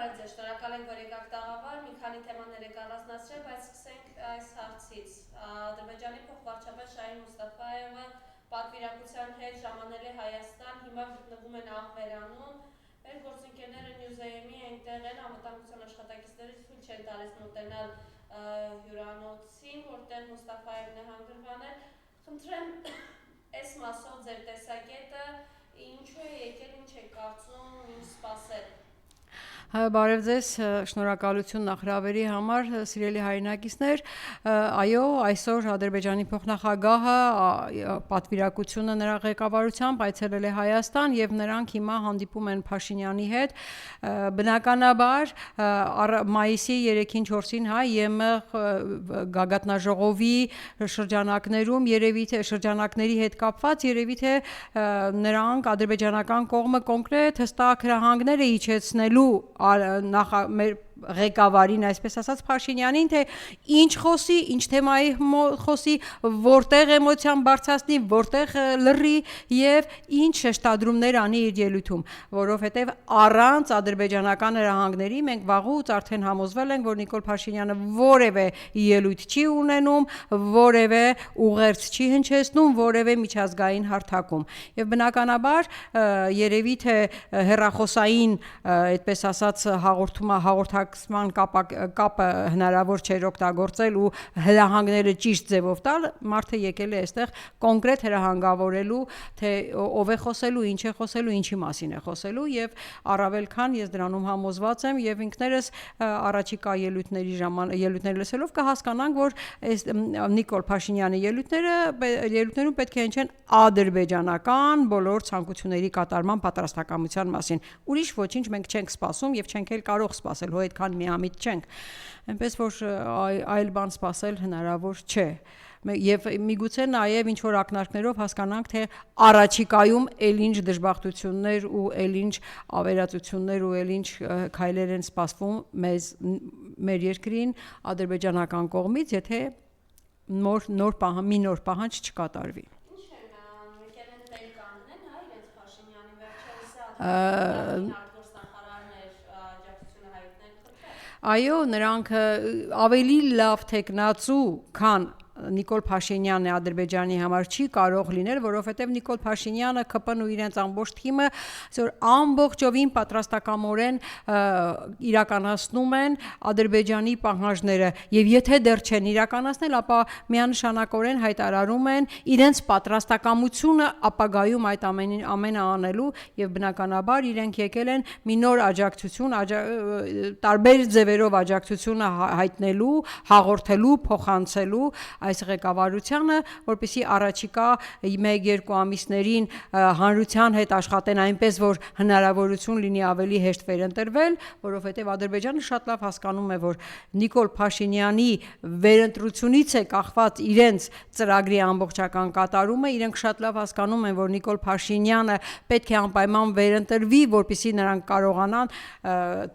Բարև ձեզ, շնորհակալ ենք, որ եկաք տաղավար, մի քանի թեմաներ եք առանձնացրել, բայց սկսենք այս հարցից։ Ադրբեջանի փոխվարչապետ Շահին Մուստաֆայևը պատվիրակության հետ ժամանել է Հայաստան, հիմա գտնվում են Ահվերանում։ Մեր գործընկերները Նյուզեյեմի այնտեղ են, անվտանգության աշխատակիցները ցույց չեն տալիս մոտենալ հյուրանոցին, որտեղ Մուստաֆայևն է հանգրվանել։ Խնդրեմ, այս մասով ձեր տեսակետը ինչու է եկել, ինչ եք կարծում, ինչ սպասել։ Բարև ձեզ, շնորհակալություն նախրավերի համար, սիրելի հայրենակիցներ, այո, այսօր Ադրբեջանի փոխնախագահը պատվիրակությունը նրա ղեկավարությամբ այցելել է Հայաստան եւ նրանք հիմա հանդիպում են Փաշինյանի հետ, բնականաբար մայիսի 3-ին 4-ին ԵՄ գագաթնաժողովի շրջանակներում երևի թե շրջանակների հետ կապված երևի թե նրանք ադրբեջանական կողմը կոնկրետ հստակ հրահանգներ է իջեցնելու մեր ղեկավարին, այսպես ասած Փաշինյանին, թե ինչ խոսի, ինչ թեմայի խոսի, որտեղ էմոցիան բարձրացնի, որտեղ լռի եւ ինչ շեշտադրումներ անի իր ելույթում, որովհետեւ առանց ադրբեջանական հրահանգների մենք վաղուց արդեն համոզվել ենք, որ Նիկոլ Փաշինյանը որևէ ելույթ չի ունենում, որևէ ուղերձ չի հնչեցնում, որևէ միջազգային հարթակում։ Եվ բնականաբար երևի թե հեռախոսային, այդպես ասած, հաղորդակցման կապը հնարավոր չէր օգտագործել ու հրահանգները ճիշտ ձևով տալ, մարդը եկել է այստեղ կոնկրետ հրահանգավորելու, թե ով է խոսելու, ինչ է խոսելու, ինչի մասին է խոսելու եւ առավել քան ես դրանում համոզված եմ եւ ինքներս առաջիկա ելույթների լսելով կհասկանանք, որ այս Նիկոլ Փաշինյանի ելույթներում պետք է հնչեն ադրբեջանական բոլոր ցանկությունների կատարման պատրաստակամության մասին։ Ուրիշ ոչինչ մենք չենք սպասում եւ չենք էլ կարող սպասել, հո այդքան միամիտ չենք, այնպես որ այլ բան սպասել հնարավոր չէ։ Եվ միգուցե նաև ինչ-որ ակնարկներով հասկանանք, թե առաջիկայում էլ ինչ դժբախտություններ ու էլ ինչ ավերածություններ ու էլ ինչ քայլեր են սպասվում մեր երկրին ադրբեջանական կողմից, եթե մի նոր պահանջ չկատարվի։ Ինչ են եկել են տեղ կանգնեն, իրենց Փաշինյանի վերջերս Այո, նրանք ավելի լավ թեկնածու, քան Նիկոլ Փաշինյանն է Ադրբեջանի համար չի կարող լինել, որովհետև Նիկոլ Փաշինյանը ԿՊ-ն ու իրենց ամբողջ թիմը ամբողջովին պատրաստակամորեն իրականացնում են Ադրբեջանի պահանջները եւ եթե դեռ չեն իրականացնել, ապա միանշանակորեն հայտարարում են իրենց պատրաստակամությունը ապագայում այդ ամենը անելու եւ բնականաբար իրենք եկել են մի նոր աջակցություն, տարբեր ձևերով աջակցությունը հայտնելու, հաղորդելու, փոխանցելու այս ղեկավարությանը, որպեսզի առաջիկա 1-2 ամիսներին հանրության հետ աշխատեն այնպես, որ հնարավորություն լինի ավելի հեշտ վերընտրվել, որովհետև Ադրբեջանը շատ լավ հասկանում է, որ Նիկոլ Փաշինյանի վերընտրությունից է կախված իրենց ծրագրի ամբողջական կատարումը, իրենք շատ լավ հասկանում են, որ Նիկոլ Փաշինյանը պետք է անպայման վերընտրվի, որպեսզի նրանք կարողանան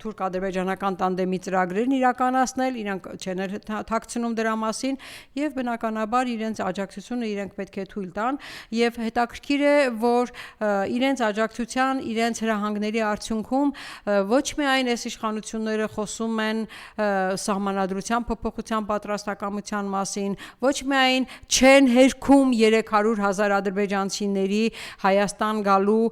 թուրք-ադրբեջանական տանդեմի ծրագրերն իրականացնել, իրանք չեն թաքցնում դրա մասին եւ բնականաբար իրենց աջակցությունը իրենք պետք է թույլ տան եւ հետաքրքիր է, որ իրենց աջակցության, իրենց հրահանգների արդյունքում ոչ միայն այս իշխանությունները խոսում են սահմանադրության փոփոխության պատրաստակամության մասին, ոչ միայն չեն հերքում 300,000 ադրբեջանցիների Հայաստան գալու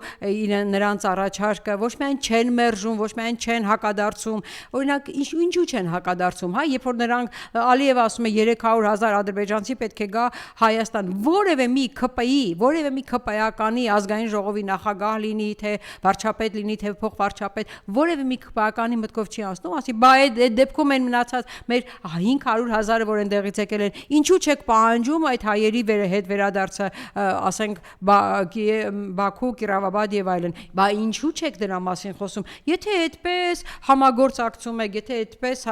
նրանց առաջարկը, ոչ միայն չեն մերժում, ոչ միայն չեն հակադարձում, օրինակ ինչու չեն հակադարձում, երբ որ նրանք Ալիևը ասում է 300,000 ադրբեջանցի պետք է գա Հայաստան, որևէ մի ԿՊ-ի, որևէ մի ԿՊ-ականի ազգային ժողովի նախագահ լինի, թե վարչապետ լինի, թե փոխվարչապետ, որևէ մի ԿՊ-ականի մտքով չի անցնում, ասի, բա այդ դեպքում են մնացած մեր 500,000-ը, որ այնտեղից եկել են, ինչու չեք պահանջում այդ հայերի հետ վերադարձը, ասենք Բաքու, Կիրովաբադ եւ այլն, բա ինչու չեք դրա մասին խոսում, եթե այդպես համագործակցում եք, եթե այդպես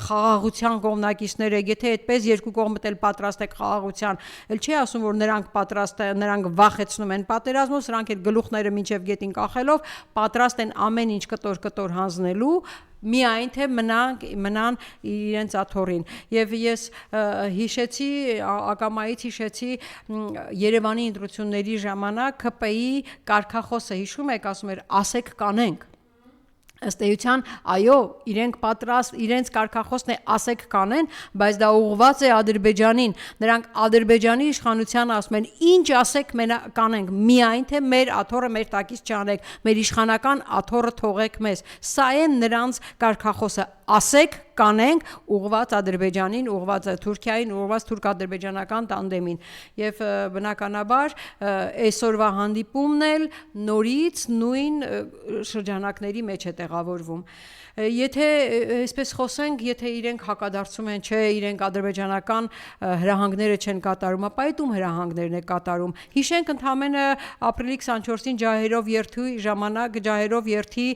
խաղաղության կողմնակիցներ եք, եթե այդպես երկու կողմդ էլ պատրաստ եք խաղաղության, էլ չի ասում, որ նրանք վախեցնում են պատերազմով, սրանք էլ գլուխները մինչև գետին կախելով պատրաստ են ամեն ինչ կտոր հանձնելու, միայն թե մնան իրենց աթոռին եւ ես հիշեցի ակամայից հիշեցի Երևանի ընտրությունների ժամանակ ԿՊ-ի կարգախոսը հիշում եք ասում էր ասեք կանենք ըստ էության, այո, իրենք պատրաստ, իրենց կարգախոսն է ասեք կանեն, բայց դա ուղղված է Ադրբեջանին։ Նրանք Ադրբեջանի իշխանությանը ասում են, ինչ ասեք կանենք, միայն թե մեր աթոռը մեր տակից չանեք, մեր իշխանական աթոռը թողեք մեզ։ Սա է նրանց կարգախոսը, ասեք կանենք, ուղղված Ադրբեջանին, ուղղված Թուրքիային, ուղղված թուրք-ադրբեջանական տանդեմին։ Եվ բնականաբար այսօրվա հանդիպումն էլ նորից նույն շրջանակների մեջ է տեղավորվում։ Եթե այսպես խոսենք, եթե իրենք հակադարձում են, չէ, իրենք ադրբեջանական հրահանգները չեն կատարում, ապա այդ ում հրահանգներն է կատարում։ Հիշենք ընդամենը ապրիլի 24-ին ջահերով երթի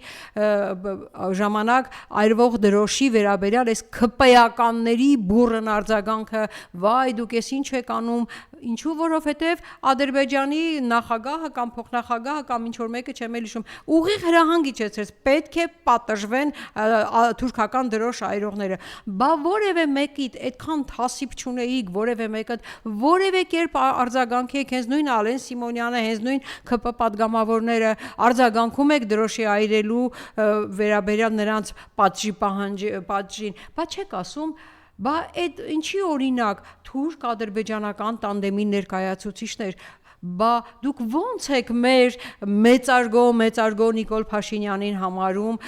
ժամանակ այրվող դրոշի վերաբերյալ այս ՔՊ-ականների բուռն արձագանքը, վայ, դուք ես ինչ եք անում, ինչու, որովհետև Ադրբեջանի նախագահը կամ փոխնախագահը կամ ինչ որ մեկը չեմ էլ հիշում, ուղիղ հրահանգ իջեցրեց, պետք է պատժվեն թուրքական դրոշ այրողները։ Բա որևէ մեկիդ այդքան թասիբ չունեիք, որևէ մեկը որևէ կերպ արձագանքեք, հենց նույն Ալեն Սիմոնյանը, հենց նույն ՔՊ պատգամավորները արձագանքում եք դրոշի այրելու վերաբերյալ նրանց պատժին, բա չեք ասում, բա այդ ինչի օրինակ թուրք-ադրբեջանական տանդեմի ներկայացուցիչներ, բա դուք ոնց եք մեր մեծարգո Նիկոլ Փաշինյանին համարում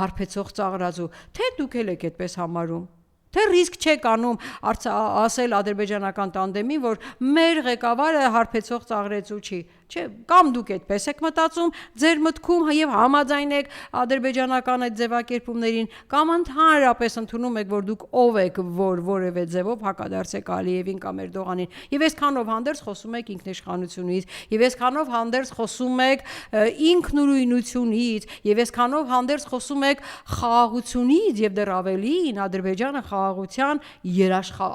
հարբեցող ծաղրածու, թե դուք էլ եք այդպես համարում, թե ռիսկ չեք անում ասել ադրբեջանական տանդեմին, որ մեր ղեկավարը հարբեցող ծաղրեցու չի, չէ, կամ դուք այդպես եք մտածում, ձեր մտքում եւ համաձայն եք ադրբեջանական այդ ձևակերպումներին, կամ ընդհանրապես ընդունում եք, որ դուք ով եք, որ որևէ ձևով հակադարձեք Ալիևին կամ Էրդողանին, եւ այսքանով հանդերձ խոսում եք ինքնիշխանությունից, եւ այսքանով հանդերձ խոսում եք ինքնուրույնությունից, եւ այսքանով հանդերձ խոսում եք խաղաղությունից, եւ դեռ ավելին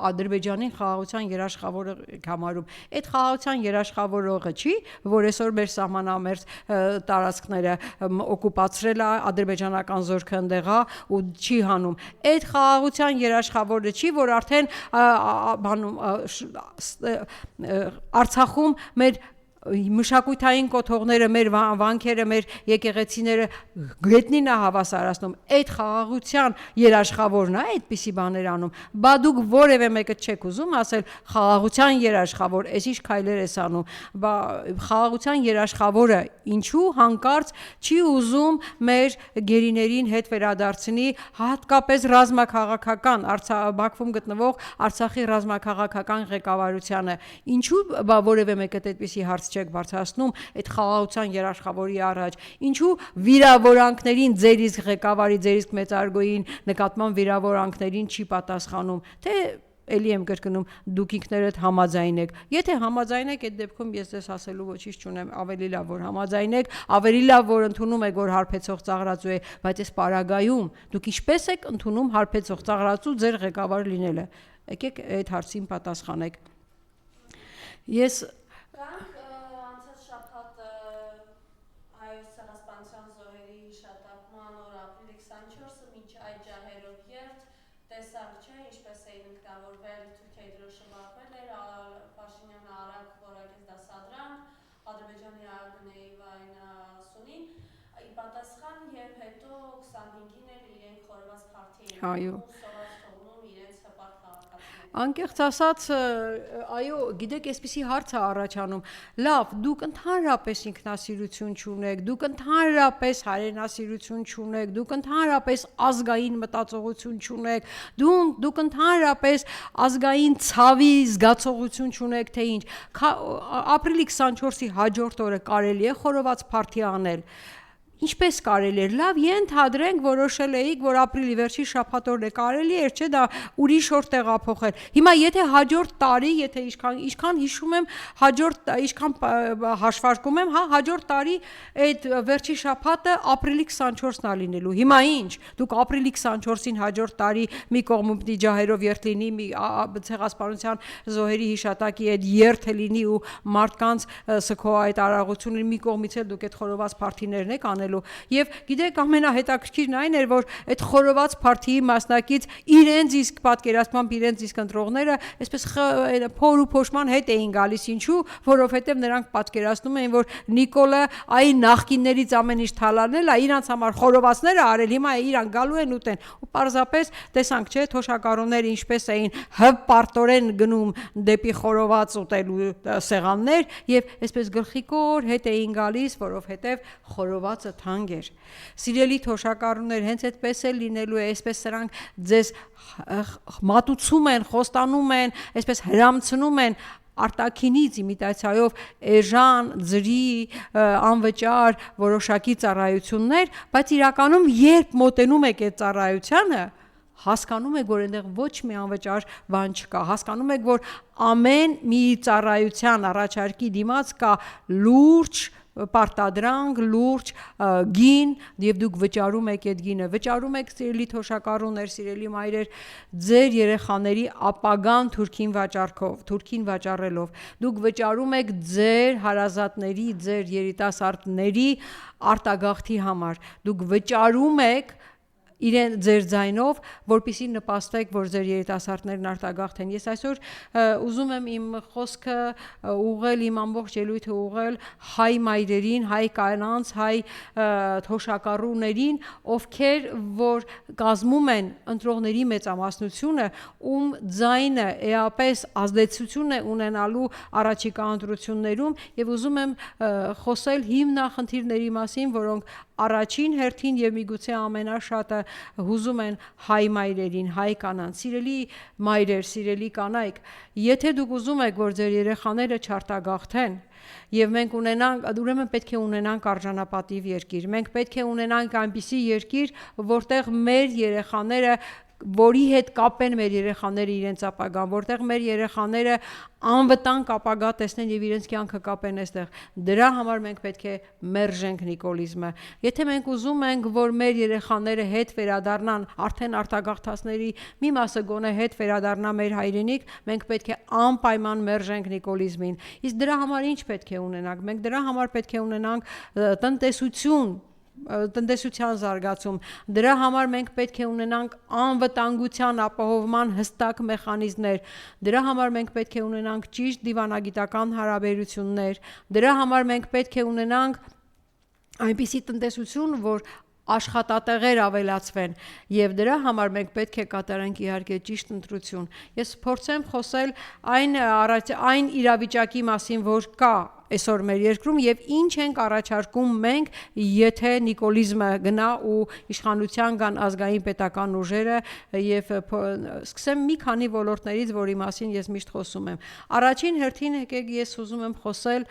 Ադրբեջանին խաղաղության երաշխավորը համարում։ Այդ խաղաղության երաշխավորողը չի, որ այսօր մեր սահմանամերձ տարածքները օկուպացրել է ադրբեջանական զորքը ընդեղա ու չի հանում։ Այդ խաղաղության երաշխավորը չի, որ արդեն Արցախում մեր մշակութային կոթողները, մեր վանքերը, մեր եկեղեցիները գետնին է հավասարացնում, այդ խաղաղության երաշխավորն է այդպիսի բաներ անում, բա դուք որևէ մեկը չեք ուզում ասել խաղաղության երաշխավոր, այս ինչ քայլեր ես անում, բա խաղաղության երաշխավորը ինչու հանկարծ չի ուզում մեր գերիներին հետ վերադարձնի, հատկապես ռազմաքաղաքական Բաքվում գտնվող Արցախի ռազմաքաղաքական ղեկավարությանը, ինչու բա որևէ մեկը այդպիսի հարց չեք բարձրացնում այդ խաղաղության երաշխավորի առաջ, ինչու վիրավորանքներին ձեր իսկ ղեկավարի, ձեր իսկ մեծարգոյին նկատմամբ վիրավորանքներին չի պատասխանում, թե էլի եմ կրկնում, դուք ինքներդ համաձայն եք, եթե համաձայն եք, այդ դեպքում ես ձեզ ասելու ոչինչ չունեմ, ավելի լավ որ համաձայն եք, ավելի լավ որ ընդունում եք, որ հարբեցող ծաղրածու է, բայց այս պարագայում դուք ինչպես եք ընդունում հարբեցող ծաղրածու ձեր ղեկավար լինելը, եկեք այդ հարցին պատասխանեք։ Ես Այո։ Անկեղծ ասած, այո, գիտեք, այսպիսի հարց է առաջանում, լավ, դուք ընդհանրապես ինքնասիրություն չունեք, դուք ընդհանրապես հայրենասիրություն չունեք, դուք ընդհանրապես ազգային մտածողություն չունեք, դուք ընդհանրապես ազգային ցավի զգացողություն չունեք, թե ինչ, ապրիլի 24-ի հաջորդ օրը կարելի է խորոված փարթի անել, ինչպես կարելի էր, լավ, ենթադրենք որոշել էիք, որ ապրիլի վերջի շաբաթօրն է կարելի էր, չէ, դա ուրիշ օր տեղափոխել։ Հիմա եթե հաջորդ տարի, եթե ինչքան հիշում եմ, ինչքան հաշվարկում եմ, հաջորդ տարի այդ վերջի շաբաթը ապրիլի 24-ն է լինելու։ Հիմա ինչ, դուք ապրիլի 24-ին հաջորդ տարի մի կողմում պիտի ջահերով երթ լինի, մի ցեղասպանության զոհերի հիշատակի այդ երթը լինի ու մարդկանց սքո այդ արարողությունը մի կողմից էլ դուք այդ խորոված փարթիներն եք անել անելու։ Եւ գիտեք, ամենահետաքրքիրն այն էր, որ այդ խորոված փարթիի մասնակից իրենց իսկ պատկերացմամբ իրենց իսկ ընտրողները այսպես փոր ու փոշման հետ էին գալիս, ինչու, որովհետեւ նրանք պատկերացնում էին, որ Նիկոլը այն նախկիններից ամեն ինչ թալանել է, իրանց համար խորովածները արել, հիմա իրան գալու են ուտեն։ Ու պարզապես տեսանք, չէ, թոշակառուները ինչպես էին հպարտորեն գնում դեպի խորոված ուտելու սեղաններ եւ այսպես գլխիկոր հետ էին գալիս, որովհետեւ խորովածը թանկ էր։ Սիրելի թոշակառուներ, հենց այդպես է լինելու է, այսպես սրանք ձեզ մատուցում են, խոստանում են, այսպես հրամցնում են արտաքինից իմիտացիայով էժան, ձրի, անվճար որոշակի ծառայություններ, բայց իրականում երբ մոտենում եք այդ ծառայությանը, հասկանում եք, որ այնտեղ ոչ մի անվճար բան չկա, հասկանում եք, որ ամեն մի ծառայության առաջարկի դիմաց կա լուրջ պարտադրանք, լուրջ գին եւ դուք վճարում եք այդ գինը, վճարում եք սիրելի թոշակառուներ, սիրելի մայրեր, ձեր երեխաների ապագան թուրքին վաճառքով, թուրքին վաճառելով, դուք վճարում եք ձեր հարազատների, ձեր երիտասարդների արտագաղթի համար, դուք վճարում եք իրեն ձեր ձայնով, որպեսզի նպաստեք, որ ձեր երիտասարդներն արտագաղթեն։ Ես այսօր ուզում եմ իմ խոսքը ուղղել, իմ ամբողջ ելույթը ուղղել հայ մայրերին, հայ կանանց, հայ թոշակառուներին, ովքեր որ կազմում են ընտրողների մեծամասնությունը, ում ձայնը էապես ազդեցություն է ունենալու առաջիկա ընտրություններում, եւ ուզում եմ խոսել հիմնախնդիրների մասին, որոնք առաջին հերթին եւ միգուցե ամենաշատը հուզում են հայ մայրերին, հայ կանանց, սիրելի մայրեր, սիրելի կանայք, եթե դուք ուզում եք, որ ձեր երեխաները չարտագաղթեն, եւ մենք ունենանք, ուրեմն պետք է ունենանք արժանապատիվ երկիր, մենք պետք է ունենանք այնպիսի երկիր, որտեղ մեր երեխաները որի հետ կապեն մեր երեխաները իրենց ապագան, որտեղ մեր երեխաները անվտանգ ապագա տեսնեն եւ իրենց կյանքը կապեն այստեղ։ Դրա համար մենք պետք է մերժենք նիկոլիզմը։ Եթե մենք ուզում ենք, որ մեր երեխաները հետ վերադառնան, արդեն արտագաղթածների մի մասը գոնե հետ վերադառնա մեր հայրենիք, մենք պետք է անպայման մերժենք նիկոլիզմին։ Իսկ դրա համար ինչ պետք է ունենանք։ Մենք դրա համար պետք է ունենանք տնտեսության զարգացում, դրա համար մենք պետք է ունենանք անվտանգության ապահովման հստակ մեխանիզմներ, դրա համար մենք պետք է ունենանք ճիշտ դիվանագիտական հարաբերություններ, դրա համար մենք պետք է ունենանք այնպիսի տնտեսություն, որ աշխատատեղեր ավելացվեն եւ դրա համար մենք պետք է կատարենք իհարկե ճիշտ ընտրություն։ Ես փորձեմ խոսել այն իրավիճակի մասին, որ կա այսօր մեր երկրում եւ ինչ ենք առաջարկում մենք, եթե նիկոլիզմը գնա ու իշխանության կան ազգային պետական ուժերը եւ սկսեմ մի քանի ոլորտներից, որի մասին ես միշտ խոսում եմ։ Առաջին հերթին եկեք ես ուզում եմ խոսել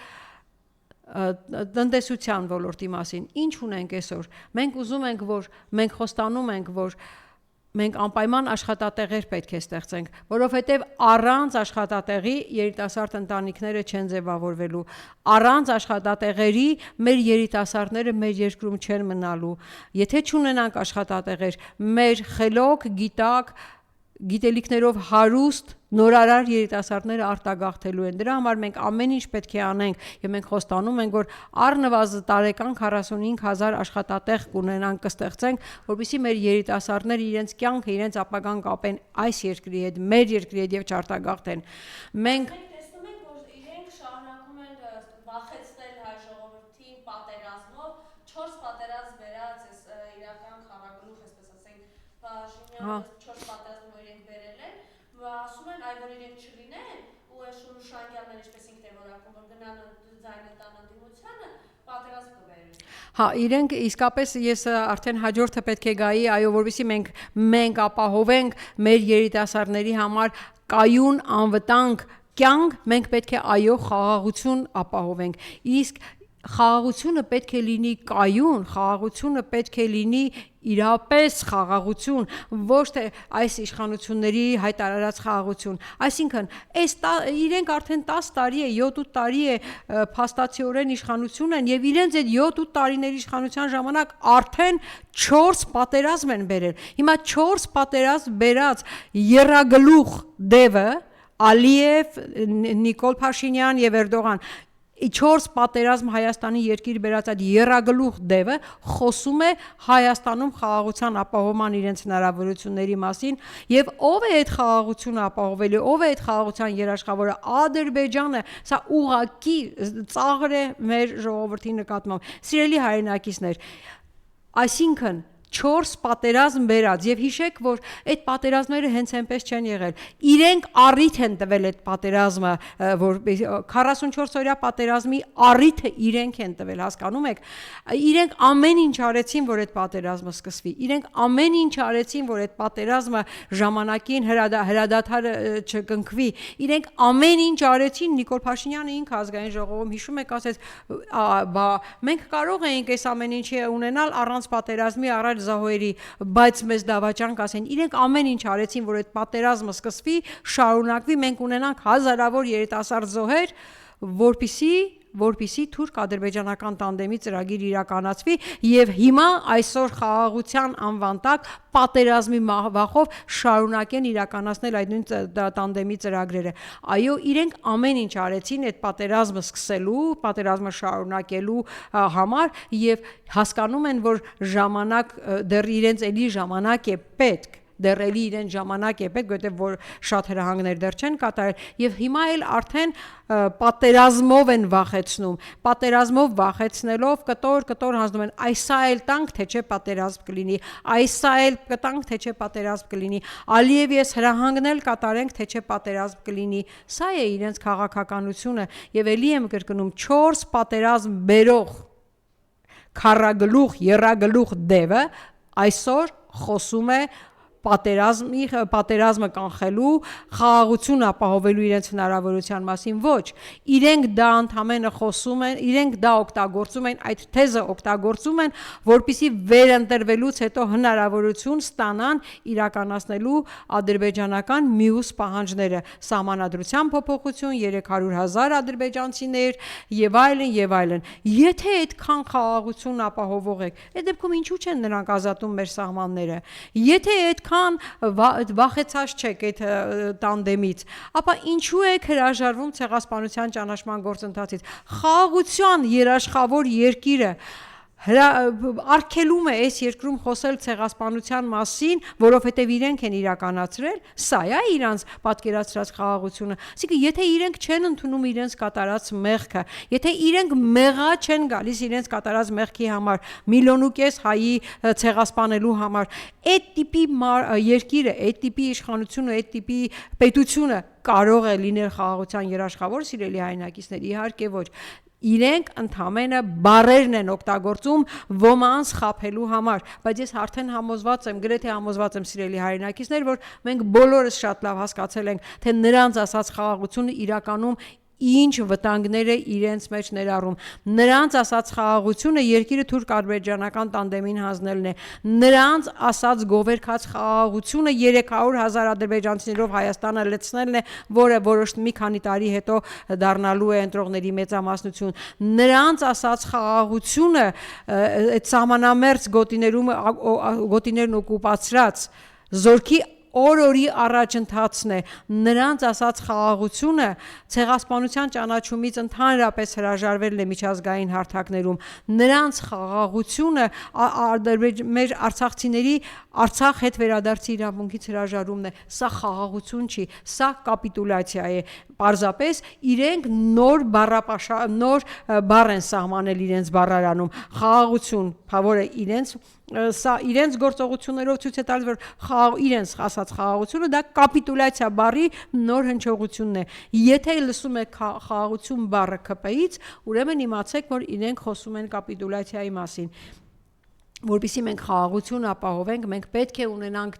տնտեսության ոլորտի մասին։ Ինչ ունենք այսօր։ Մենք ուզում ենք, որ մենք խոստանում ենք, որ մենք անպայման աշխատատեղեր պետք է ստեղծենք, որովհետև առանց աշխատատեղի երիտասարդ ընտանիքները չեն ձևավորվելու, առանց աշխատատեղերի մեր երիտասարդները մեր երկրում չեն մնալու։ Եթե չունենանք աշխատատեղեր, մեր խելոք, գիտելիքներով հարուստ նորարար երիտասարդները արտագաղթելու են։ Դրա համար մենք ամեն ինչ պետք է անենք եւ մենք խոստանում ենք, որ առնվազն տարեկան 45000 աշխատատեղ կունենանք, կստեղծենք, որպեսզի մեր երիտասարդները իրենց կյանքը, իրենց ապագան կապեն այս երկրի հետ, մեր երկրի հետ եւ չարտագաղթեն։ Մենք տեսնում ենք, որ իրենք շարունակում են վախեցնել հայ ժողովրդին պատերազմով, 4 պատերազմ վերած այս իրական խաղաղգլուխ, այսպես ասենք, Փաշինյանը 4 պատերազմ որ իրենք վերել են, ասում են, այ որ իրենք չլինեն, ու այս Շուշանգյանները, ինչպես ինքն է որակում, որ գնան ձայնը տան ընդդիմությանը, պատերազմ կվերեն։ Հա, իրենք իսկապես ես արդեն հաջորդը պետք է գայի, այո, որովհետեւ մենք ապահովենք մեր երիտասարդների համար կայուն անվտանգ կյանք, մենք պետք է այո խաղաղություն ապահովենք։ Իսկ խաղաղությունը պետք է լինի կայուն, խաղաղությունը պետք է լինի իրապես խաղաղություն, ոչ թե այս իշխանությունների հայտարարած խաղաղություն։ Այսինքն, իրենք արդեն 10 տարի է, 7-8 տարի է փաստացիորեն իշխանություն են եւ իրենց այդ 7-8 տարիների իշխանության ժամանակ արդեն 4 պատերազմ են բերել։ Հիմա 4 պատերազմ բերած եռագլուխ դևը Ալիև, Նիկոլ Փաշինյան եւ Էրդողան 4 պատերազմ Հայաստանի երկիր բերած այդ երագլուխ դևը խոսում է Հայաստանում խաղաղության ապահովման իրենց հնարավորությունների մասին եւ ով է այդ խաղաղությունը ապահովելու, ով է այդ խաղաղության երաշխավորը, Ադրբեջանը, սա ուղղակի ծաղր է մեր ժողովրդի նկատմամբ։ Սիրելի հայրենակիցներ, այսինքն 4 պատերազմ բերած եւ հիշեք, որ այդ պատերազմները հենց այնպես չեն եղել։ Իրենք առիթ են տվել այդ պատերազմը, որ 44 օրյա պատերազմի առիթը իրենք են տվել, հասկանում եք։ Իրենք ամեն ինչ արեցին, որ այդ պատերազմը սկսվի։ Իրենք ամեն ինչ արեցին, որ այդ պատերազմը ժամանակին հրադադարը չկնքվի։ Իրենք ամեն ինչ արեցին, Նիկոլ Փաշինյանը ինքը ազգային ժողովում հիշում եք, ասեց, բա մենք կարող էինք այս ամեն ինչը ունենալ առանց պատերազմի, առանց զահոյերի, բայց մեզ դավաճան կասեն։ Իրենք ամեն ինչ արեցին, որ այդ պատերազմը սկսվի, շարունակվի, մենք ունենանք հազարավոր երիտասարդ զոհեր, որպիսի թուրք-ադրբեջանական տանդեմի ծրագիր իրականացվի եւ հիմա այսօր խաղաղության անվան տակ պատերազմի վախով շարունակեն իրականացնել այդ նույն տանդեմի ծրագրերը։ Այո, իրենք ամեն ինչ արեցին այդ պատերազմը սկսելու, պատերազմը շարունակելու համար եւ հասկանում են, որ ժամանակ դեռ իրենց էլի ժամանակ է պետք, դեռ էլի իրեն ժամանակ է պետք, որտեղ որ շատ հրահանգներ դեռ չեն կատարել եւ հիմա էլ արդեն պատերազմով են վախեցնում, պատերազմով վախեցնելով կտոր հանձնում են, այսա էլ տանք թե չէ պատերազմ կլինի, այսա էլ կտանք թե չէ պատերազմ կլինի, Ալիևի ես հրահանգնել կատարենք թե չէ պատերազմ կլինի, սա է իրենց քաղաքականությունը եւ էլի եմ կրկնում 4 պատերազմ բերող քարագլուխ, երագլուխ դևը այսօր խոսում է պատերազմը կանխելու, խաղաղություն ապահովելու իրենց հնարավորության մասին ոչ, իրենք դա ընդամենը խոսում են, իրենք դա օգտագործում են, այդ թեզը օգտագործում են, որպեսզի վերընտրվելուց հետո հնարավորություն ստանան իրականացնելու ադրբեջանական մյուս պահանջները, սահմանադրության փոփոխություն, 300,000 ադրբեջանցիներ եւ այլն։ Եթե այդքան խաղաղություն ապահովող եք, այդ դեպքում ինչու չեն նրանք ազատում մեր սահմանները։ Եթե այդքան վախեցած չեք այդ տանդեմից, ապա ինչու եք հրաժարվում ցեղասպանության ճանաչման գործընթացից։ Խաղաղության երաշխավոր երկիրը արգելում է այս երկրում խոսել ցեղասպանության մասին, որովհետև իրենք են իրականացրել, սա է իրանց պատկերացրած խաղաղությունը։ Այսինքն, եթե իրենք չեն ընդունում իրենց կատարած մեղքը, եթե իրենք մեղա չեն գալիս իրենց կատարած մեղքի համար, 1,5 միլիոն հայի ցեղասպանելու համար, այդ տիպի երկիրը, այդ տիպի իշխանությունը, այդ տիպի պետությունը կարող է լինել խաղաղության երաշխավոր, սիրելի հայրենակիցներ, իհարկե ոչ։ Իրենք ընդամենը բառերն են օգտագործում ոմանց խաբելու համար, բայց ես արդեն համոզված եմ, գրեթե համոզված եմ սիրելի հայրենակիցներ, որ մենք բոլորս շատ լավ հասկացել ենք, թե նրանց ասած խաղաղությունը իրականում ինչ վտանգներ է իրենց մեջ ներառում։ Նրանց ասած խաղաղությունը երկիրը թուրք-ադրբեջանական տանդեմին հանձնելն է։ Նրանց ասած գովերքած խաղաղությունը 300,000 ադրբեջանցիներով Հայաստանը լցնելն է, որը մի քանի տարի հետո դառնալու է ընտրողների մեծամասնություն։ Նրանց ասած խաղաղությունը այդ սահմանամերձ գոտիներն օկուպացրած զորքի օր-օրի առաջընթացն է, նրանց ասած խաղաղությունը ցեղասպանության ճանաչումից ընդհանրապես հրաժարվելն է միջազգային հարթակներում, նրանց խաղաղությունը մեր արցախցիների Արցախ հետ վերադարձի իրավունքից հրաժարումն է, սա խաղաղություն չի, սա կապիտուլյացիա է, պարզապես իրենք նոր բառ են սահմանել իրենց բառարանում, խաղաղություն, որը իրենց գործողություններով ցույց է տալիս, որ իրենց ասած խաղաղությունը դա կապիտուլյացիա բառի նոր հնչողությունն է։ Եթե լսում եք խաղաղություն բառը ԿՊ-ից, ուրեմն իմացեք, որ իրենք խոսում են կապիտուլյացիայի մասին։ Որպեսզի մենք խաղաղություն ապահովենք, մենք պետք է ունենանք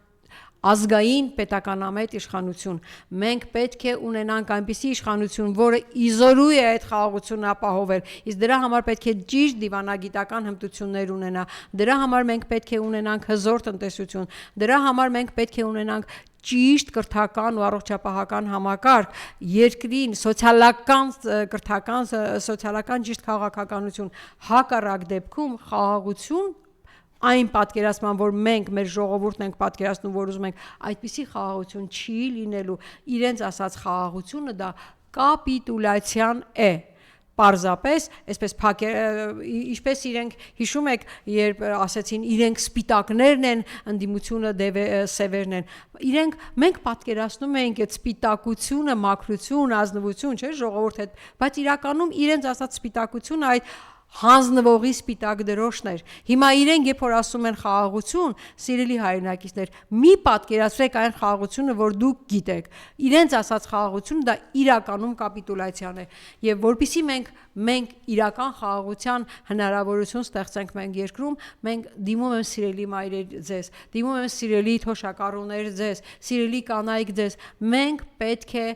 ազգային պետականամետ իշխանություն։ Մենք պետք է ունենանք այնպիսի իշխանություն, որը իզորու է այդ խաղաղությունը ապահովել, իսկ դրա համար պետք է ճիշտ դիվանագիտական հմտություններ ունենա, դրա համար մենք պետք է ունենանք հզոր տնտեսություն, դրա համար մենք պետք է ունենանք ճիշտ կրթական ու առողջապահական համակարգ, երկրին սոցիալական ճիշտ քաղաքականություն, հակառակ դեպքում խաղաղություն այն պատկերացման, որ մենք մեր ժողովուրդն ենք պատկերացնում, որ ուզում ենք, այդպիսի խաղաղություն չի լինելու, իրենց ասած խաղաղությունը դա կապիտուլյացիան է, Պարզապես, այսպես ինչպես իրենք հիշում եք, երբ ասեցին իրենք սպիտակներն են, ընդդիմությունը սևերն են, մենք պատկերացնում ենք այդ սպիտակությունը, մաքրություն, ազնվություն, չէ՞, ժողովուրդ հետ, բայց իրականում իրենց ասած սպիտակությունը այդ հանձնվողի սպիտակ դրոշն էր։ Հիմա իրենք երբ որ ասում են խաղաղություն, սիրելի հայրենակիցներ, մի պատկերացրեք այն խաղաղությունը, որ դուք գիտեք։ Իրենց ասած խաղաղությունը դա իրականում կապիտուլյացիան է, եւ որpիսի մենք իրական խաղաղության հնարավորություն ստեղծենք մենք երկրում, մենք դիմում ենք սիրելի մայրեր ձեզ, դիմում ենք սիրելի թոշակառուներ ձեզ, սիրելի կանայք ձեզ, մենք պետք է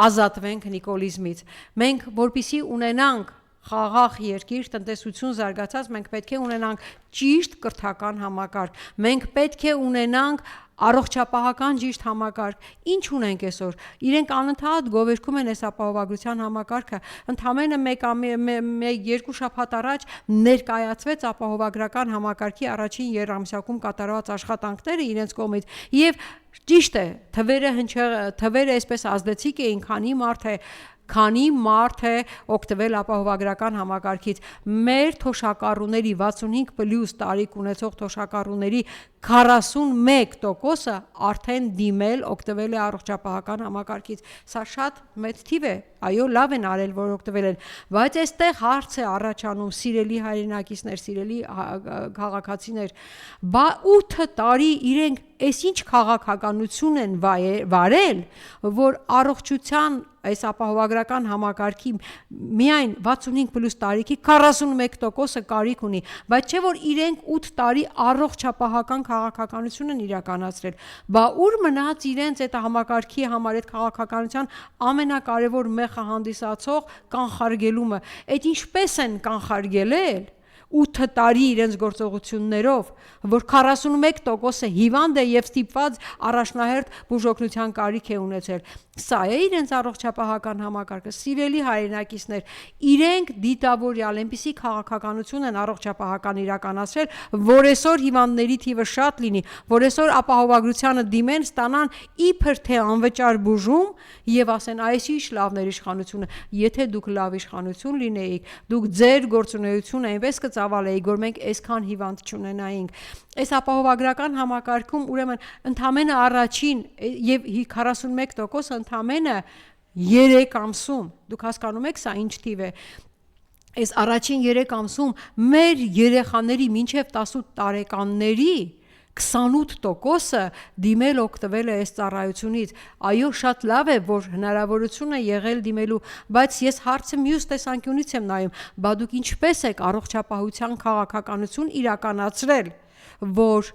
ազատվենք նիկոլիզմից։ Մենք որpիսի ունենանք խաղաղ երկիր, տնտեսություն զարգացած, մենք պետք է ունենանք ճիշտ կրթական համակարգ, մենք պետք է ունենանք առողջապահական ճիշտ համակարգ։ Ինչ ունենք այսօր։ Իրենք անընդհատ գովերգում են այս ապահովագրության համակարգը։ Ընդամենը երկու շաբաթ առաջ ներկայացվեց ապահովագրական համակարգի առաջին եռամսյակում կատարված աշխատանքները իրենց կողմից եւ ճիշտ է, թվերը այսպես ազդեցիկ էին, քանի մարդ է օգտվել ապահովագրական համակարգից։ Մեր թոշակառուների 65+ տարիք ունեցող թոշակառուների 41%-ը արդեն դիմել օգտվել է առողջապահական համակարգից։ Սա շատ մեծ թիվ է, այո, լավ են արել, որ օգտվել են, բայց այստեղ հարց է առաջանում, սիրելի հայրենակիցներ, սիրելի քաղաքացիներ, 8 տարի իրենք այսինչ քաղաքականություն են վարել, որ առողջության այս ապահովագրական համակարգի միայն 65+ տարիքի 41%-ը կարիք ունի, բայց չէ որ իրենք 8 տարի առողջապահական քաղաքականություն են իրականացրել, բա ուր մնաց իրենց այդ համակարգի համար այդ քաղաքականության ամենակարևոր մեխը հանդիսացող կանխարգելումը, այդ ինչպես են կանխարգելել 8 տարի իրենց գործողություններով, որ 41%-ը հիվանդ է եւ ստիպված առաջնահերթ բուժօգնության կարիք է ունեցել։ Սա է իրենց առողջապահական համակարգը։ Սիրելի հայրենակիցներ, իրենք դիտավորյալ այնպիսի քաղաքականություն են առողջապահական իրականացրել, որ այսօր հիվանդների թիվը շատ լինի, որ այսօր ապահովագրությանը դիմեն, ստանան իբր թե անվճար բուժում եւ ասեն այս ինչ լավն էր իշխանությունը։ Եթե դուք լավ իշխանություն լինեիք, դուք ձեր գործունեությունը այնպես կծավալեիք, որ մենք այսքան հիվանդ չունենայինք։ Այս ապահովագրական համակարգում ուրեմն ընդամենը առաջին եւ 41%-ը ընդամենը 3 ամսում, դուք հասկանում եք սա ինչ թիվ է, այս առաջին 3 ամսում մեր երեխաների մինչև 18 տարեկանների 28%-ը դիմել օգտվել է այս ծառայությունից։ Այո, շատ լավ է, որ հնարավորություն է եղել դիմելու, բայց ես հարցը մյուս տեսանկյունից եմ նայում, բա դուք ինչպես եք առողջապահության քաղաքականություն իրականացրել, որ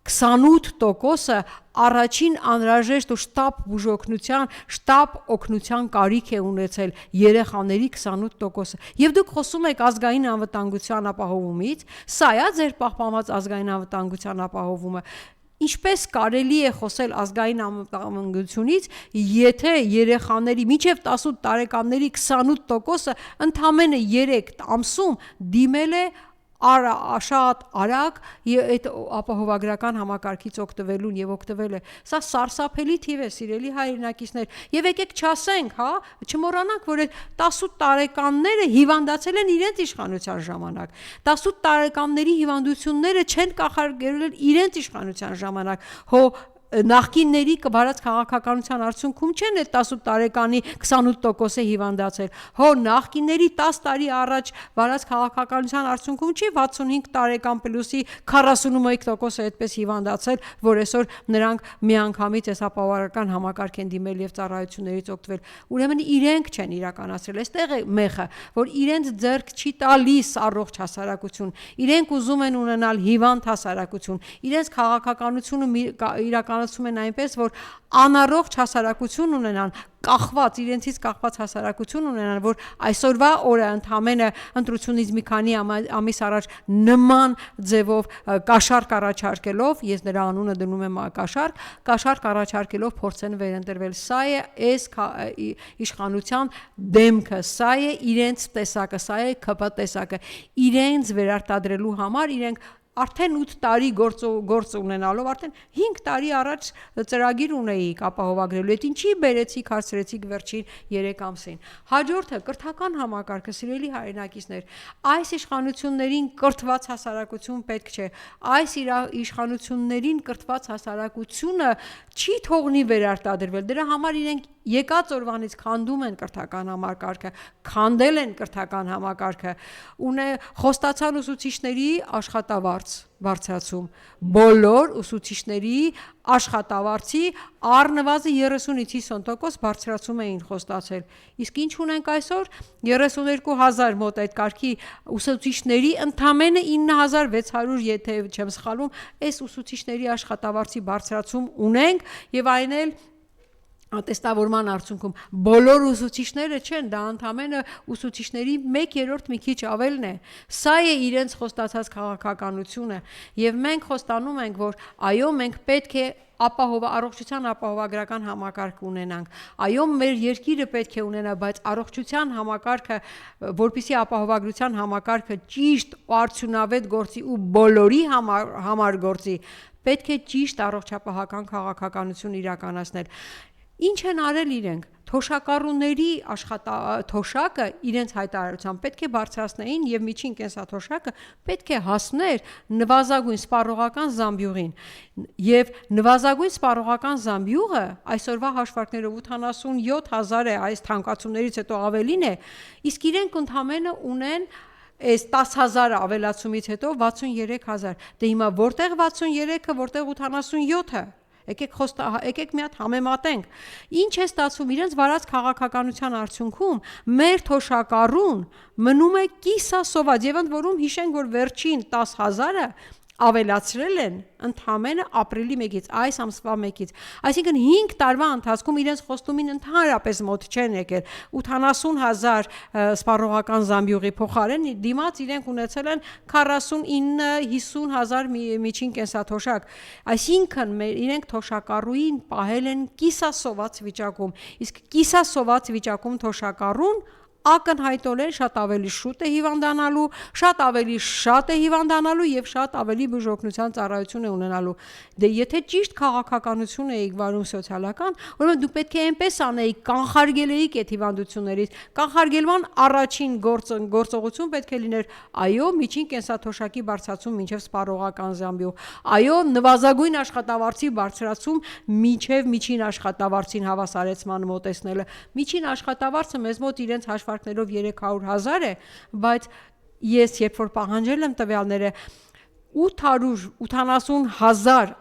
28%-ը առաջին անհրաժեշտ ու շտապ բուժօգնության, շտապ օգնության կարիք է ունեցել երեխաների 28%-ը։ Եվ դուք խոսում եք ազգային անվտանգության ապահովումից, սա է ձեր պահպանված ազգային անվտանգության ապահովումը։ Ինչպես կարելի է խոսել ազգային անվտանգությունից, եթե երեխաների մինչև 18 տարեկանների 28%-ը ընդամենը 3 ամսում դիմել է շատ արագ այդ ապահովագրական համակարգից օգտվելուն եւ օգտվել է։ Սա սարսափելի թիվ է, սիրելի հայրենակիցներ, եւ եկեք չասենք, չմոռանանք, որ այդ 18 տարեկանները հիվանդացել են իրենց իշխանության ժամանակ։ 18 տարեկանների հիվանդությունները չեն կանխարգելվել իրենց իշխանության ժամանակ։ Նախկինների վարած քաղաքականության արդյունքում չեն այդ 18 տարեկանի 28%-ը հիվանդացել։ Նախկինների 10 տարի առաջ վարած քաղաքականության արդյունքում չի 65 տարեկան պլյուսի 41%-ը այդպես հիվանդացել, որ այսօր նրանք միանգամից այս ապահովագրական համակարգ են դիմել եւ ծառայություններից օգտվել։ Ուրեմն իրենք չեն իրականացրել։ Այստեղ է մեխը, որ իրենց ձեռք չի տալիս առողջ հասարակություն։ Իրենք ուզում են ունենալ հիվանդ հասարակություն։ Իրենց քաղաքականությունը իրականացում են այնպես, որ անառողջ հասարակություն ունենան, իրենցից կախված հասարակություն ունենան, որ այսօրվա օրը ընդամենը ընտրությունից մի քանի ամիս առաջ նման ձևով կաշառք առաջարկելով, ես նրա անունը դնում եմ կաշառք առաջարկելով փորձեն վերընտրվել։ Սա է այս իշխանության դեմքը, սա է իրենց տեսակը, սա է ԿՊ տեսակը։ Իրենց վերարտադրելու համար իրենք արդեն 8 տարի գործ ունենալով, արդեն 5 տարի առաջ ծրագիր ունեիք ապահովագրելու, այդ ինչի բերեցիք, հարցրեցիք վերջին 3 ամսին։ Հաջորդը կրթական համակարգը, սիրելի հայրենակիցներ, այս իշխանություններին կրթված հասարակություն պետք չէ, այս իշխանություններին կրթված հասարակությունը չի թողնի վերարտադրվել, դրա համար իրենք եկած օրվանից քանդում են կրթական համակարգը, քանդել են կրթական համակարգը, խոստացան ուսուցիչների աշխատավարձ բարձրացում, բոլոր ուսուցիչների աշխատավարձի առնվազն 30-ից 50% բարձրացում էին խոստացել, իսկ ինչ ունենք այսօր, 32,000 մոտ այդ կարգի ուսուցիչների ընդամենը 9,600, եթե չեմ սխալվում, այս ուսուցիչների աշխատավարձի բարձրացում ունենք եւ այն էլ տեստավորման արդյունքում բոլոր ուսուցիչները չեն, դա ընդամենը ուսուցիչների 1/3 մի քիչ ավելն է, սա է իրենց խոստացած քաղաքականությունը եւ մենք խոստանում ենք, որ այո, մենք պետք է առողջության ապահովագրական համակարգ ունենանք, այո, մեր երկիրը պետք է ունենա, բայց առողջության համակարգը, որպեսզի ապահովագրության համակարգը ճիշտ ու արդյունավետ գործի ու բոլորի համար գործի, պետք է ճիշտ առողջապահական քաղաքականություն իրականացնել։ Ինչ են արել իրենք, թոշակառուների թոշակը իրենց հայտարարությամբ պետք է բարձրացնեին եւ միջին կենսաթոշակը պետք է հասներ նվազագույն սպառողական զամբյուղին եւ նվազագույն սպառողական զամբյուղը այսօրվա հաշվարկներով 87,000 է, այս թանկացումներից հետո ավելին է, իսկ իրենք ընդամենը ունեն այս 10,000 ավելացումից հետո 63,000, դե հիմա որտեղ 63-ը, որտեղ 87-ը, եկեք մի հատ համեմատենք, ինչ է ստացվում իրենց վարած քաղաքականության արդյունքում, մեր թոշակառուն մնում է կիսասոված եւ ընդ որում հիշենք, որ վերջին 10,000-ը ավելացրել են ընդամենը ապրիլի 1-ից, այս ամսվա 1-ից, այսինքն 5 տարվա ընթացքում իրենց խոստումին ընդհանրապես մոտ չեն եկել, 80,000 սպառողական զամբյուղի փոխարեն դիմաց իրենք ունեցել են 49-50,000 միջին կենսաթոշակ, այսինքն իրենք թոշակառուին պահել են կիսասոված վիճակում, իսկ կիսասոված վիճակում թոշակառուն ակնհայտորեն շատ ավելի շուտ է հիվանդանալու, շատ ավելի շատ է հիվանդանալու եւ շատ ավելի բուժօգնության ծառայություն է ունենալու։ Դե եթե ճիշտ քաղաքականություն էիք վարում սոցիալական, ուրեմն դուք պետք է այնպես անեիք, կանխարգելեիք այդ հիվանդություններից։ Կանխարգելման առաջին գործողություն պետք է լիներ, այո, միջին կենսաթոշակի բարձրացում մինչև սպառողական զամբյուղ, այո, նվազագույն աշխատավարձի բարձրացում մինչև միջին աշխատավարձին հավասարեցման մոտեցնելը։ Միջին աշխատավարձը մեզ մոտ իրենց հաշվարկներով 300,000 է, բայց ես երբ որ պահանջել եմ տվյալները 880,000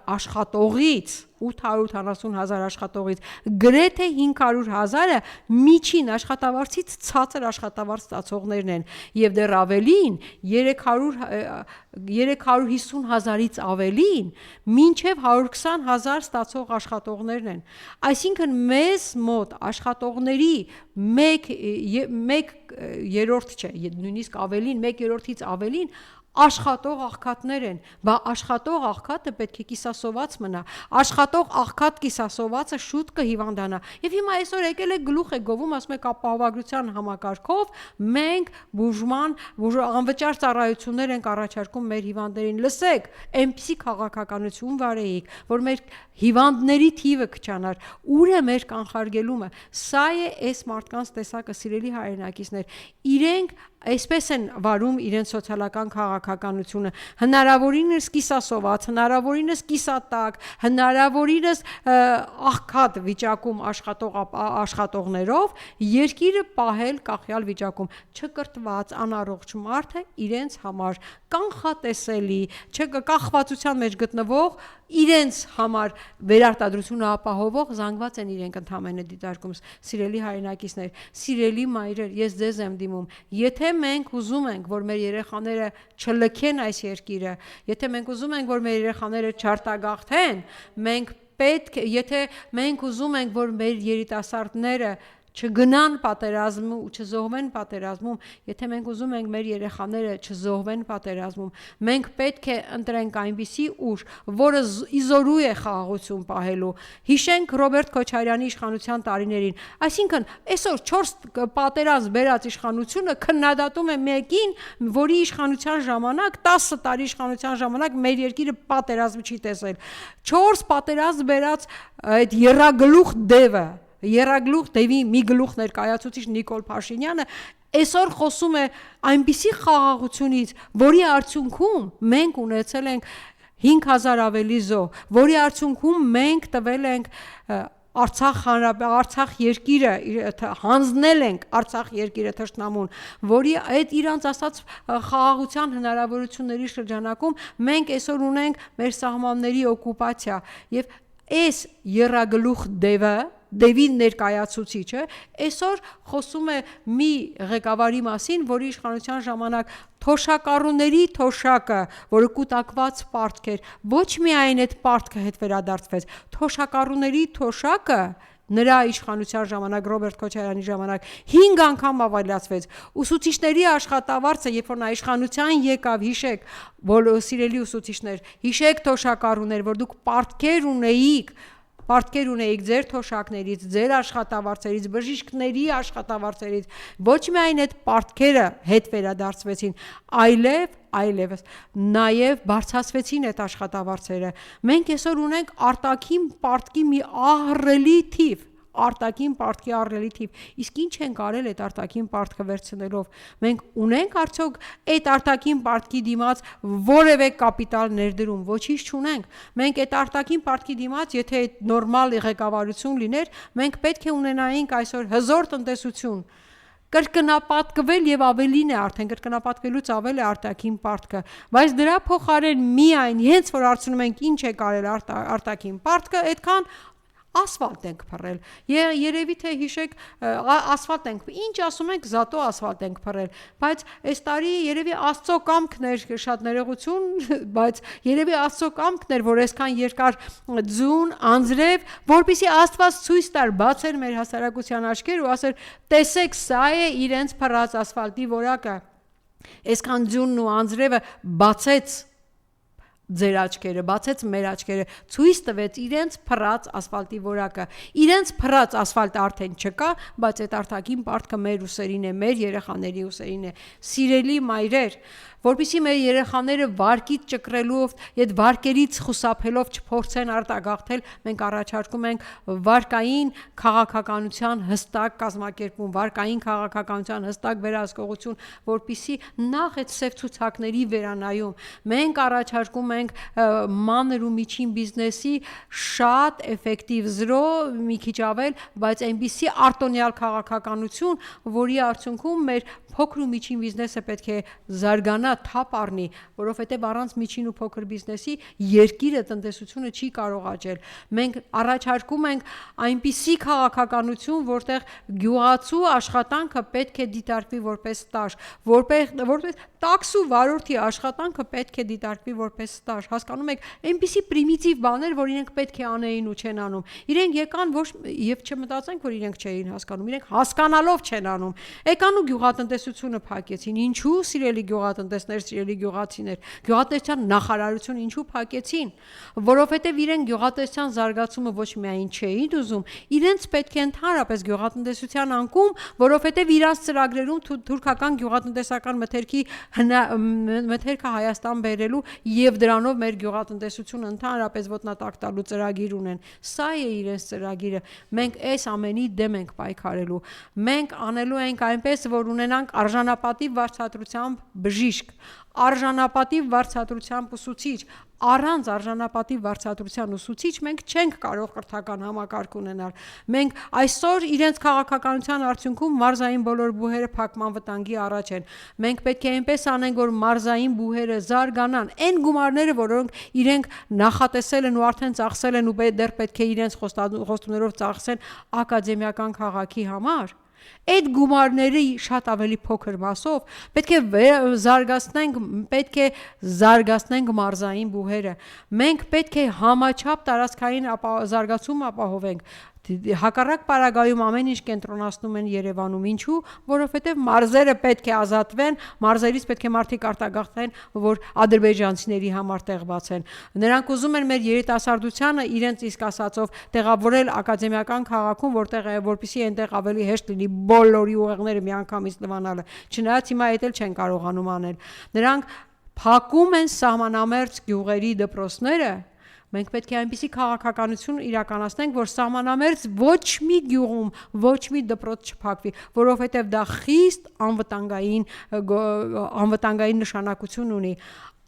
աշխատողից գրեթե 500,000-ը միջին աշխատավարձից ցածր աշխատավարձ ստացողներն են եւ դեռ ավելին 350,000-ից ավելին մինչև 120,000 ստացող աշխատողներն են, այսինքն մեզ մոտ աշխատողների 1/3 չէ, նույնիսկ ավելին 1/3-ից ավելին աշխատող աղքատներ են, բա աշխատող աղքատը պետք է կիսասոված մնա, աշխատող աղքատ կիսասովածը շուտ կհիվանդանա եւ հիմա այսօր եկել է գլուխ է գովում, ասում եք ապահովագրության համակարգով մենք անվճար ծառայություններ ենք առաջարկում մեր հիվանդներին, լսեք, այնպիսի քաղաքականություն վարեիք, որ մեր հիվանդների թիվը կչանար, ուր է մեր կանխարգելումը, սա է այս մարդկանց տեսակը, սիրելի հայրենակիցներ, իրենք այսպես են վարում իրենց սոցիալական քաղաքականությունը, հնարավորինս կիսասոված, հնարավորինս կիսատակ, հնարավորինս աղքատ վիճակում աշխատողներով երկիրը պահել կախյալ վիճակում, չկրթված, անառողջ մարդը իրենց համար կանխատեսելի, կախվածության մեջ գտնվող, իրենց համար վերարտադրությունը ապահովող զանգված են իրենք ընդամենը դիտարկում, սիրելի հայրենակիցներ, սիրելի մայրեր, ես ձեզ եմ դիմում, եթե մենք ուզում ենք, որ մեր երեխաները չլքեն այս երկիրը, եթե մենք ուզում ենք, որ մեր երեխաները չարտագաղթեն, եթե մենք ուզում ենք, որ մեր երիտասարդները չգնան պատերազմում ու չզոհվեն պատերազմում, եթե մենք ուզում ենք մեր երեխաները չզոհվեն պատերազմում, մենք պետք է ընտրենք այնպիսի ուժ, որը իզորու է խաղաղություն պահելու։ Հիշենք Ռոբերտ Քոչարյանի իշխանության տարիներին, այսինքն այսօր 4 պատերազմ բերած իշխանությունը քննադատում է մեկին, որի իշխանության ժամանակ 10 տարի իշխանության ժամանակ մեր երկիրը պատերազմ չի տեսել։ 4 պատերազմ բերած այդ Եռագլուխ դևի մի գլուխ ներկայացուցիչ Նիկոլ Փաշինյանը այսօր խոսում է այնպիսի խաղաղությունից, որի արդյունքում մենք ունեցել ենք 5000 ավելի զոհ, որի արդյունքում մենք տվել ենք Արցախ երկիրը հանձնել ենք Արցախ երկիրը թշնամուն, որի այդ իրանց ասած խաղաղության հնարավորությունների շրջանակում մենք այսօր ունենք մեր սահմանների օկուպացիա եւ այս եռագլուխ դևի ներկայացուցիչը այսօր խոսում է մի ղեկավարի մասին, որի իշխանության ժամանակ թոշակառուների թոշակը, որը կուտակված պարտք էր, ոչ միայն այդ պարտքը հետ վերադարձվեց, թոշակառուների թոշակը նրա իշխանության ժամանակ Ռոբերտ Քոչարյանի ժամանակ 5 անգամ ավելացվեց։ Ուսուցիչների աշխատավարձը, երբ որ նա իշխանության եկավ, հիշեք, սիրելի ուսուցիչներ, հիշեք թոշակառուներ, որ դուք պարտքեր ունեիք ձեր թոշակներից, ձեր աշխատավարձերից, բժիշկների աշխատավարձերից, ոչ միայն այդ պարտքերը հետ վերադարձվեցին, այլևս նաև բարձրացվեցին այդ աշխատավարձերը։ Մենք այսօր ունենք արտաքին պարտքի մի ահռելի թիվ, իսկ ինչ ենք արել այդ արտաքին պարտքը վերցնելով։ Մենք ունենք արդյոք այդ արտաքին պարտքի դիմաց որևէ կապիտալ ներդրում, ոչինչ չունենք։ Մենք այդ արտաքին պարտքի դիմաց, եթե նորմալ ղեկավարություն լիներ, մենք պետք է ունենայինք այսօր հզոր տնտեսություն, կրկնապատկվել եւ ավելին է արդեն կրկնապատկվելուց ավել է արտաքին պարտքը, բայց դրա փոխարեն միայն հենց որ հարցնում ենք ինչ է կարել արտաքին պարտքը, այդքան ասֆալտ ենք փռել։ Երևի թե հիշեք, ասֆալտ ենք, ինչ ասում ենք, զատո ասֆալտ ենք փռել, բայց այս տարի երևի Աստծո կամքն էր, շատ ներողություն, բայց երևի Աստծո կամքն էր, որ այսքան երկար ձուն, անձրև, որպեսզի Աստված ցույց տար, բացեր մեր հասարակության աչքերը ու ասեր, տեսեք, սա է իրենց փռած ասֆալտի որակը։ Այսքան ձյունն ու անձրևը բացեց ձեր աչքերը, բացեց մեր աչքերը, ցույց տվեց իրենց փռած ասֆալտի որակը։ Իրենց փռած ասֆալտ արդեն չկա, բայց այդ արտաքին պարտքը մեր ուսերին է, մեր երեխաների ուսերին է։ Սիրելի մայրեր, որպեսզի մեր երեխաները վարկից ճկրելով, այդ վարկերից խուսափելով չփորձեն արտագաղթել, մենք առաջարկում ենք վարկային քաղաքականության հստակ կազմակերպում, վարկային քաղաքականության հստակ վերահսկողություն, որպեսզի նախ այդ սև ցուցակների վերանայում։ Մենք առաջարկում ենք մանր ու միջին բիզնեսի շատ էֆեկտիվ զրո, մի քիչ ավել, բայց այնպիսի արտոնյալ քաղաքականություն, որի արդյունքում մեր փոքր ու միջին բիզնեսը պետք է զարգանա, թափ առնի, որովհետև առանց միջին ու փոքր բիզնեսի երկիրը, տնտեսությունը չի կարող աճել։ Մենք առաջարկում ենք այնպիսի քաղաքականություն, որտեղ գյուղացու աշխատանքը պետք է դիտարկվի որպես ստաժ, որպես տաքս ու վարորդի աշխատանքը պետք է դիտարկվի որպես ստաժ։ Հասկանում եք, այնպիսի պրիմիտիվ բաներ, որ իրենք պետք է անեին ու չեն անում։ Իրենք եկան ոչ եւ չմտածենք, որ իրենք չէին հասկանում, իրենք հասկանալով չեն անում։ Եկան ու գյուղատնտեսությունը փակեցին։ Ինչու, սիրելի գյուղատնտեսներ, սիրելի գյուղացիներ, գյուղատնտեսության նախարարությունը ինչու փակեցին, որովհետև իրենք գյուղատնտեսության զարգացումը ոչ միայն չէին ուզում, իրենց պետք է ընդհանրապես գյուղատնտեսության անկում, որովհետև իրանց ծրագրերում թուրքական գյուղատնտեսական մթերքը Հայաստան բերելու եւ դրանով մեր գյուղատնտեսությունը ընդհանրապես ոտնատակ տալու ծրագիր ունեն։ Սա է իրենց ծրագիրը։ Մենք այս ամենի դեմ ենք պայքարելու։ Մենք անելու ենք այնպես, որ ունենանք արժանապատիվ վարձատրությամբ բժիշկ, արժանապատիվ վարձատրությամբ ուսուցիչ, առանց արժանապատիվ վարձատրության ուսուցիչ մենք չենք կարող կրթական համակարգ ունենալ։ Մենք այսօր իրենց քաղաքականության արդյունքում մարզային բոլոր բուհերը փակման վտանգի առաջ են։ Մենք պետք է այնպես անենք, որ մարզային բուհերը զարգանան։ Այն գումարները, որոնք իրենք նախատեսել են ու արդեն ծախսել են ու դեռ պետք է իրենց խոստումներով ծախսեն ակադեմիական քաղաքի համար, այդ գումարների շատ ավելի փոքր մասով պետք է զարգացնենք մարզային բուհերը։ Մենք պետք է համաչափ տարածքային զարգացում ապահովենք։ Հակառակ պարագայում ամեն ինչ կենտրոնացնում են Երևանում, ինչու, որովհետև մարզերը պետք է ազատվեն, մարզերից պետք է մարդիկ արտագաղթեն, որ ադրբեջանցիների համար տեղ բացեն։ Նրանք ուզում են մեր երիտասարդությանը իրենց իսկ ասածով տեղավորել ակադեմիական քաղաքում, որպեսզի այնտեղ ավելի հեշտ լինի բոլորի ուղեղները միանգամից լվանալը, չնայած հիմա այդ էլ չեն կարողանում անել։ Նրանք փակում են սահմանամերձ գյուղերի դպրոցները։ Մենք պետք է այնպիսի քաղաքականություն իրականացնենք, որ սահմանամերձ ոչ մի գյուղում, ոչ մի դպրոց չփակվի, որովհետև դա խիստ անվտանգային նշանակություն ունի։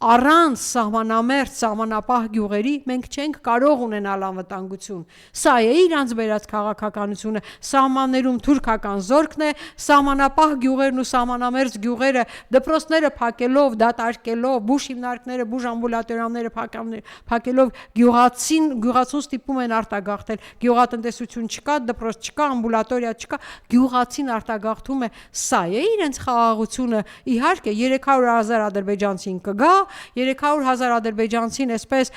Առանց սահմանամերձ սահմանապահ գյուղերի մենք չենք կարող ունենալ անվտանգություն։ Սա է իրանց բերած քաղաքականությունը, սահմաններում թուրքական զորքն է, սահմանապահ գյուղերն ու սահմանամերձ գյուղերը դպրոցները փակելով, դատարկելով, բուժ հիմնարկները, բուժ ամբուլատորիաները փակելով գյուղացուն ստիպում են արտագաղթել։ Գյուղատնտեսություն չկա, դպրոց չկա, ամբուլատորիա չկա, գյուղացին արտագաղթում է։ Սա է իրենց խաղաղությունը։ Իհարկե 300,000 ադրբեջանցին կգա, 300,000 ադրբեջանցին այսպես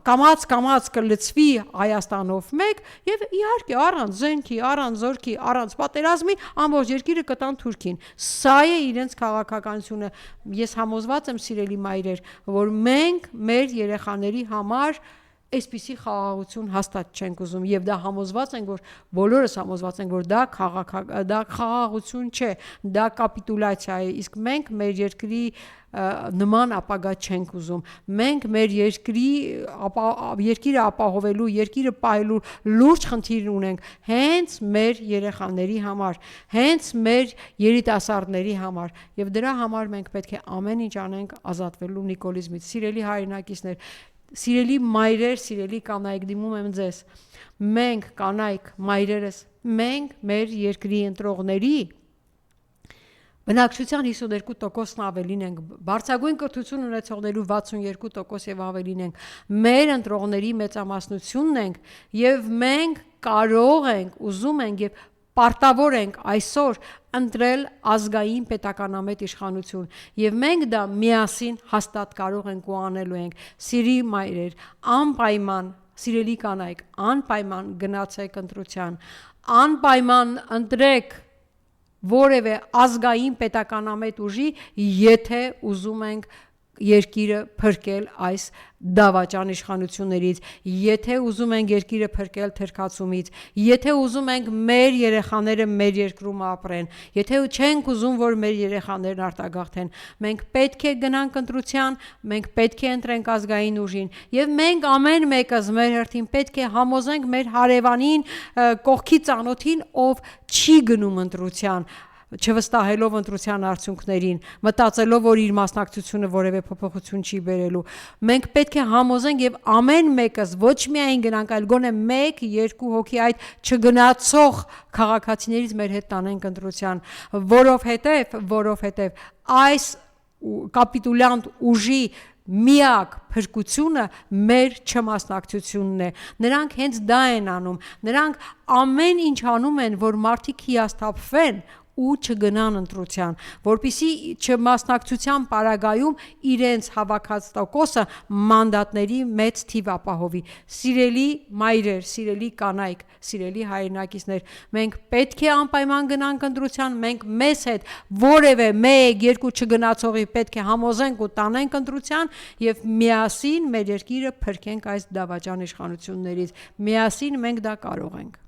կամաց կլցվի Հայաստանով մեկ եւ իհարկե առանց զենքի, առանց զորքի, առանց պատերազմի ամբողջ երկիրը կտան Թուրքին։ Սա է իրենց քաղաքականությունը։ Ես համոզված եմ, սիրելի մայրեր, որ մենք մեր երեխաների համար այսպիսի խաղաղություն հաստատ չենք ուզում եւ դա համոզված ենք, որ բոլորս համոզված ենք, որ դա խաղաղություն չէ, դա կապիտուլյացիա է, իսկ մենք մեր երկրի նման ապագա չենք ուզում։ Մենք մեր երկիրը ապահովելու, երկիրը պահելու լուրջ խնդիր ունենք հենց մեր երեխաների համար, հենց մեր երիտասարդների համար եւ դրա համար մենք պետք է ամեն ինչ անենք ազատվելու նիկոլիզմից։ Սիրելի հայրենակիցներ, սիրելի մայրեր, սիրելի կանայք, դիմում եմ ձեզ։ Մենք կանայք, մայրերս, մենք մեր երկրի ընտրողների բնակչության 52%-ն ավելին ենք, բարձրագույն կրթություն ունեցողներու 62% եւ ավելին ենք, մեր ընտրողների մեծամասնությունն ենք եւ մենք կարող ենք, ուզում ենք եւ պարտավոր ենք այսօր ընտրել ազգային պետականամետ իշխանություն եւ մենք դա միասին հաստատ կարող ենք ու անելու ենք։ Սիրելի մայրեր, անպայման, սիրելի կանայք, անպայման գնացեք ընտրության, անպայման ընտրեք որևէ ազգային պետականամետ ուժի, եթե ուզում ենք երկիրը փրկել այս դավաճան իշխանություններից, եթե ուզում ենք երկիրը փրկել թրքացումից, եթե ուզում ենք մեր երեխաները մեր երկրում ապրեն, եթե չենք ուզում, որ մեր երեխաներն արտագաղթեն, մենք պետք է գնանք ընտրության, մենք պետք է ընտրենք ազգային ուժին եւ մենք ամեն մեկս մեր հերթին պետք է համոզենք մեր հարևանին, կողքի ծանոթին, ով չի գնում ընտրության, չվստահելով ընտրության արդյունքներին, մտածելով, որ իր մասնակցությունը որևէ փոփոխություն չի բերելու։ Մենք պետք է համոզենք եւ ամեն մեկս ոչ միայն գնանք, այլ գոնե 1-2 հոգի այդ չգնացող քաղաքացիներից մեր հետ տանենք ընտրության, որովհետեւ այս կապիտուլյանտ ուժի միակ փրկությունը մեր չմասնակցությունն է։ Նրանք հենց դա են անում։ Նրանք ամեն ինչ անում են, որ մարդիկ հիասթափվեն ու չգնան ընտրության, որպեսզի չմասնակցության պարագայում իրենց հավաքած տոկոսը մանդատների մեծ թիվ ապահովի։ Սիրելի մայրեր, սիրելի կանայք, սիրելի հայրենակիցներ, մենք պետք է անպայման գնանք ընտրության, մենք մեզ հետ որևէ 1-2 չգնացողի պետք է համոզենք ու տանենք ընտրության եւ միասին մեր երկիրը փրկենք այս դավաճան իշխանություններից։ Միասին մենք դա կարող ենք։